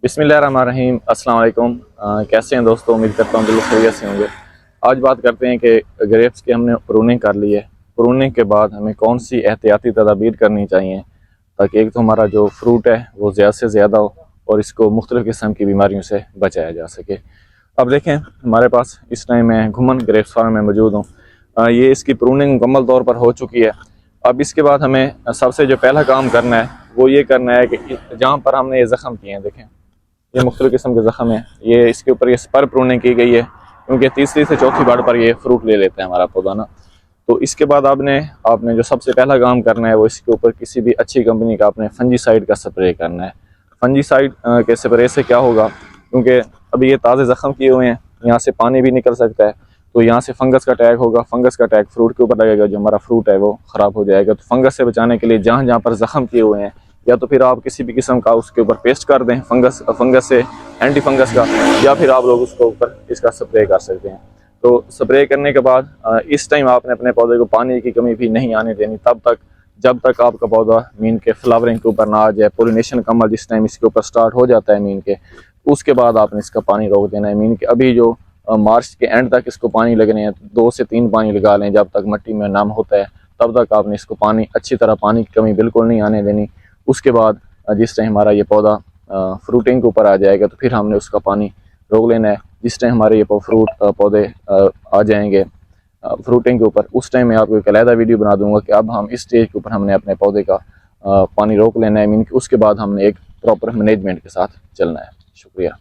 बिस्मिल्लाहिर्रहमानिर्रहीम। अस्सलाम वालेकुम। कैसे हैं दोस्तों? उम्मीद करता हूँ बिल्कुल खैरियत से होंगे। आज बात करते हैं कि ग्रेप्स की हमने प्रूनिंग कर ली है। प्रूनिंग के बाद हमें कौन सी एहतियाती तदाबीर करनी चाहिए ताकि एक तो हमारा जो फ्रूट है वो ज़्यादा से ज़्यादा हो और इसको मुख्तलिफ़ किस्म की बीमारियों से बचाया जा सके। अब देखें, हमारे पास इस टाइम मैं घुमन ग्रेप्स फार्म में मौजूद हूँ। ये इसकी प्रूनिंग मुकम्मल तौर पर हो चुकी है। अब इसके बाद हमें सबसे जो पहला काम करना है वो ये करना है कि जहाँ पर हमने ये ज़ख़म किए हैं, देखें ये मुख्तलिफ़ किस्म के ज़ख़म है, ये इसके ऊपर ये स्पर प्रूनिंग की गई है क्योंकि तीसरी से चौथी बार पर ये फ्रूट ले लेते हैं हमारा पौधा ना। तो इसके बाद आपने जो सबसे पहला काम करना है वो इसके ऊपर किसी भी अच्छी कंपनी का आपने फंजीसाइड का स्प्रे करना है। फंजीसाइड के स्प्रे से क्या होगा, क्योंकि अभी ये ताज़े ज़ख़म किए हुए हैं, यहाँ से पानी भी निकल सकता है, तो यहाँ से फंगस का अटैक होगा। फंगस का अटैक फ्रूट के ऊपर लगेगा, जो हमारा फ्रूट है वो ख़राब हो जाएगा। तो फंगस से बचाने के लिए जहाँ जहाँ पर ज़ख़म किए हुए हैं, या तो फिर आप किसी भी किस्म का उसके ऊपर पेस्ट कर दें फंगस से एंटी फंगस का, या फिर आप लोग उसको ऊपर इसका स्प्रे कर सकते हैं। तो स्प्रे करने के बाद इस टाइम आपने अपने पौधे को पानी की कमी भी नहीं आने देनी तब तक जब तक आपका पौधा मीन के फ्लावरिंग के ऊपर ना आ जाए। पोलिनेशन का अमल जिस टाइम इसके ऊपर स्टार्ट हो जाता है मीन के, उसके बाद आपने इसका पानी रोक देना है। मीन के अभी जो मार्च के एंड तक इसको पानी लगने हैं, 2 से 3 पानी लगा लें जब तक मिट्टी में नम होता है, तब तक आपने इसको पानी अच्छी तरह, पानी की कमी बिल्कुल नहीं आने देनी। उसके बाद जिस टाइम हमारा ये पौधा फ्रूटिंग के ऊपर आ जाएगा तो फिर हमने उसका पानी रोक लेना है। जिस टाइम हमारे ये फ्रूट पौधे आ जाएंगे फ्रूटिंग के ऊपर, उस टाइम मैं आपको एक अलहदा वीडियो बना दूंगा कि अब हम इस स्टेज के ऊपर हमने अपने पौधे का पानी रोक लेना है। मीन कि उसके बाद हमने एक प्रॉपर मैनेजमेंट के साथ चलना है। शुक्रिया।